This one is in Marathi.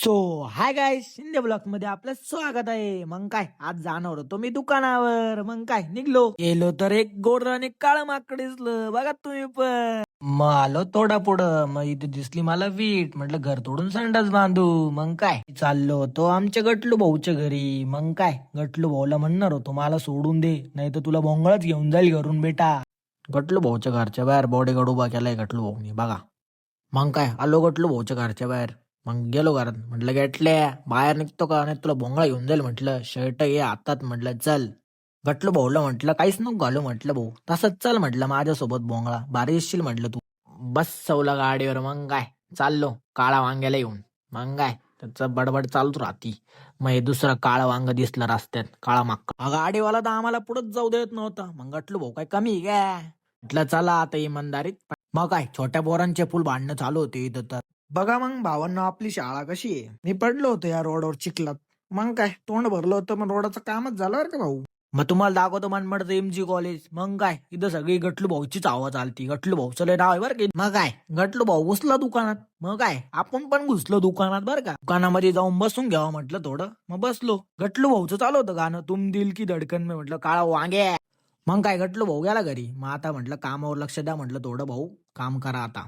So hi guys, Shinde block मध्ये आपलं स्वागत आहे. मग काय, आज जाणार होतो मी दुकानावर. मग काय, निघलो गेलो तर एक गोड आणि काळं माकड दिसलं. बघा तुम्ही पण. मग आलो थोडा पुढं, मग इथे दिसली मला वीट. म्हटलं घर तोडून संडास बांधू. मग काय, चाललो होतो आमच्या गटलू भाऊच्या घरी. मग काय, गटलू भाऊला म्हणणार होतो मला सोडून दे, नाही तर तुला भोंगळच घेऊन जाईल घरून बेटा. गटलू भाऊच्या घरच्या बाहेर बॉडीगार्ड उभा केलाय गटलू भाऊनी बघा. मग काय, आलो गटलो भाऊच्या घरच्या बाहेर. मग गेलो घरात, म्हटलं गेटल्या बाहेर निघतो का, नाही तुला भोंगळा घेऊन जाईल म्हटलं. शर्ट घे हातात, म्हटलं चल. गटलो भाऊला म्हटलं काहीच नको घालू म्हटलं भाऊ, तसंच चल म्हटलं माझ्यासोबत भोंगळा भारी येशील म्हटलं तू. बस सवला गाडीवर. मग काय, चाललो काळा वांग्याला येऊन. मग काय, त्याचं बडबड चालूच राहती. मग हे दुसरं काळं वांग दिसलं रस्त्यात, काळा माक्का. गाडीवाला तर आम्हाला पुढेच जाऊ देत नव्हता. मग गटलो भाऊ काय कमी आहे काय, म्हटलं चला आता इमानदारीत. मग काय, छोट्या पोरांचे फुल भांडणं चालू होते इथं तर. बघा मग भावांना आपली शाळा कशी आहे. मी पडलो होतो या रोडवर चिखलात. मग काय, तोंड भरलं होतं, मग रोडाचं कामच झालं बरं का भाऊ. मग तुम्हाला दाखवतो मनमाडचं एमजी कॉलेज. मग काय, इथं सगळी गटलू भाऊचीच आवाज आलती. गटलू भाऊचं लय नाव आहे बरं का. मग काय, गटलू भाऊ घुसला दुकानात. मग काय, आपण पण घुसलो दुकानात बरं का. दुकानामध्ये जाऊन बसून घ्यावं म्हटलं थोडं. मग बसलो. गटलू भाऊचं चालू होतं गाणं, तुम दिल की धडकन में. म्हटलं काळा वांगे. मग काय, गटलू भाऊ गेला घरी. मग आता म्हटलं कामावर लक्ष द्या म्हटलं थोडं भाऊ, काम करा आता.